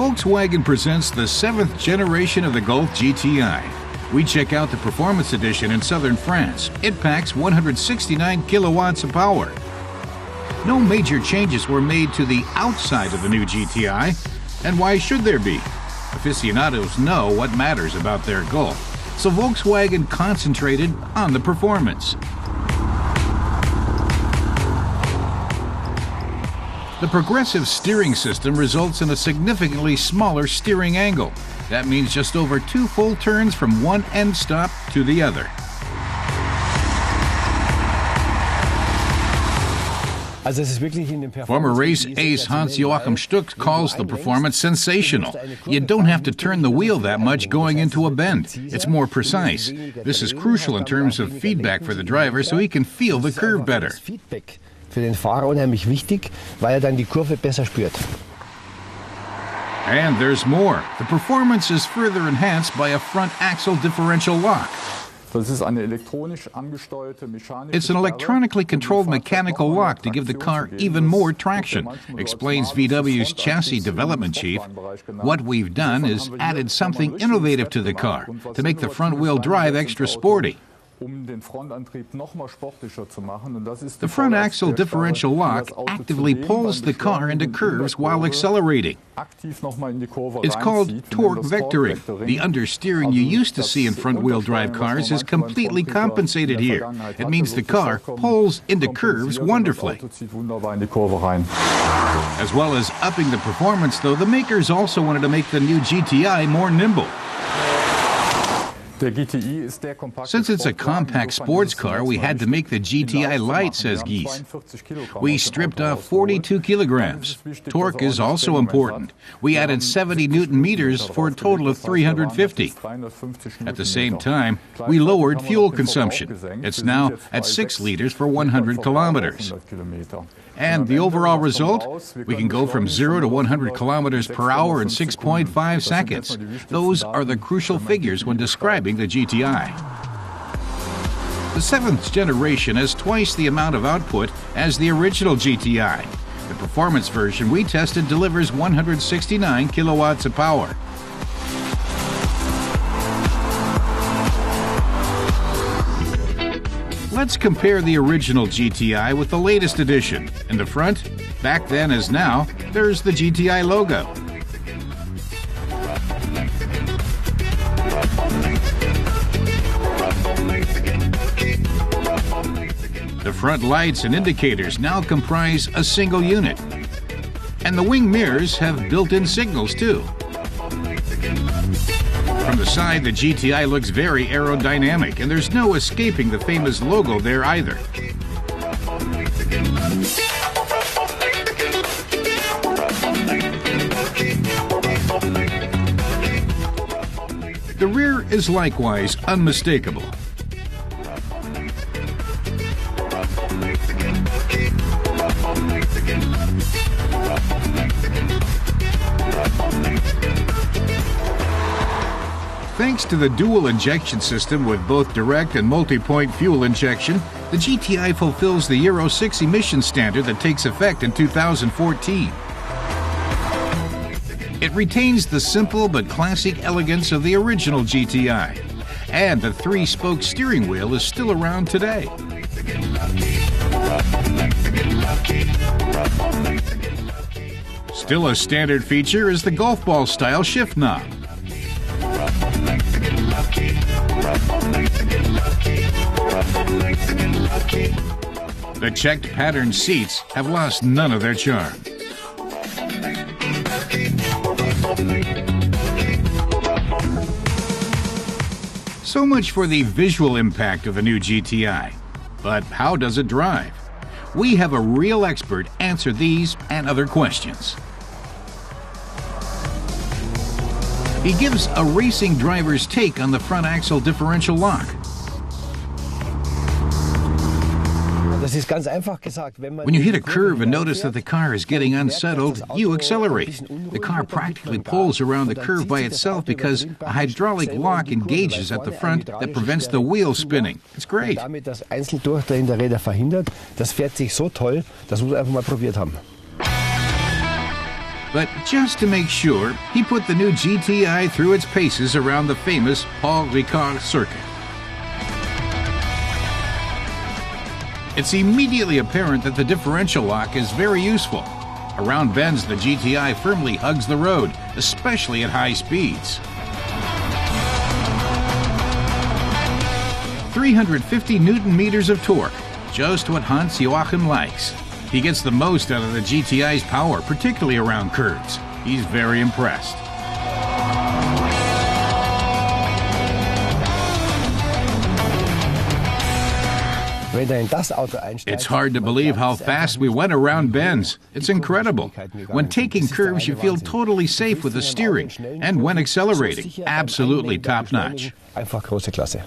Volkswagen presents the 7th generation of the Golf GTI. We check out the Performance Edition in southern France. It packs 169 kilowatts of power. No major changes were made to the outside of the new GTI, and why should there be? Aficionados know what matters about their Golf, so Volkswagen concentrated on the performance. The progressive steering system results in a significantly smaller steering angle. That means just over 2 full turns from one end stop to the other. Former race ace Hans-Joachim Stuck calls the performance sensational. You don't have to turn the wheel that much going into a bend. It's more precise. This is crucial in terms of feedback for the driver so he can feel the curve better. Für den Fahrer unheimlich wichtig, weil dann die Kurve besser spürt. And there's more. The performance is further enhanced by a front axle differential lock. It's an electronically controlled mechanical lock to give the car even more traction, explains VW's chassis development chief. What we've done is added something innovative to the car to make the front-wheel drive extra sporty. The front axle differential lock actively pulls the car into curves while accelerating. It's called torque vectoring. The understeering you used to see in front-wheel drive cars is completely compensated here. It means the car pulls into curves wonderfully. As well as upping the performance, though, the makers also wanted to make the new GTI more nimble. Since it's a compact sports car, we had to make the GTI light, says Gies. We stripped off 42 kilograms. Torque is also important. We added 70 Newton meters for a total of 350. At the same time, we lowered fuel consumption. It's now at 6 liters for 100 kilometers. And the overall result? We can go from 0 to 100 kilometers per hour in 6.5 seconds. Those are the crucial figures when describing the GTI. The 7th generation has twice the amount of output as the original GTI. The performance version we tested delivers 169 kilowatts of power. Let's compare the original GTI with the latest edition. In the front, back then as now, there's the GTI logo. The front lights and indicators now comprise a single unit. And the wing mirrors have built-in signals too. From the side, the GTI looks very aerodynamic, and there's no escaping the famous logo there either. The rear is likewise unmistakable. Thanks to the dual injection system with both direct and multi-point fuel injection, the GTI fulfills the Euro 6 emission standard that takes effect in 2014. It retains the simple but classic elegance of the original GTI, and the 3-spoke steering wheel is still around today. Still a standard feature is the golf ball style shift knob. The checked pattern seats have lost none of their charm. So much for the visual impact of the new GTI. But how does it drive? We have a real expert answer these and other questions. He gives a racing driver's take on the front axle differential lock. When you hit a curve and notice that the car is getting unsettled, you accelerate. The car practically pulls around the curve by itself because a hydraulic lock engages at the front that prevents the wheel spinning. It's great. Das Einzeldurchdrehen der Räder verhindert. Das fährt sich so toll, das muss man einfach mal probiert haben. But just to make sure, he put the new GTI through its paces around the famous Paul Ricard circuit. It's immediately apparent that the differential lock is very useful. Around bends, the GTI firmly hugs the road, especially at high speeds. 350 Newton meters of torque, just what Hans Joachim likes. He gets the most out of the GTI's power, particularly around curves. He's very impressed. It's hard to believe how fast we went around bends. It's incredible. When taking curves, you feel totally safe with the steering, and when accelerating, absolutely top-notch. Einfach große Klasse.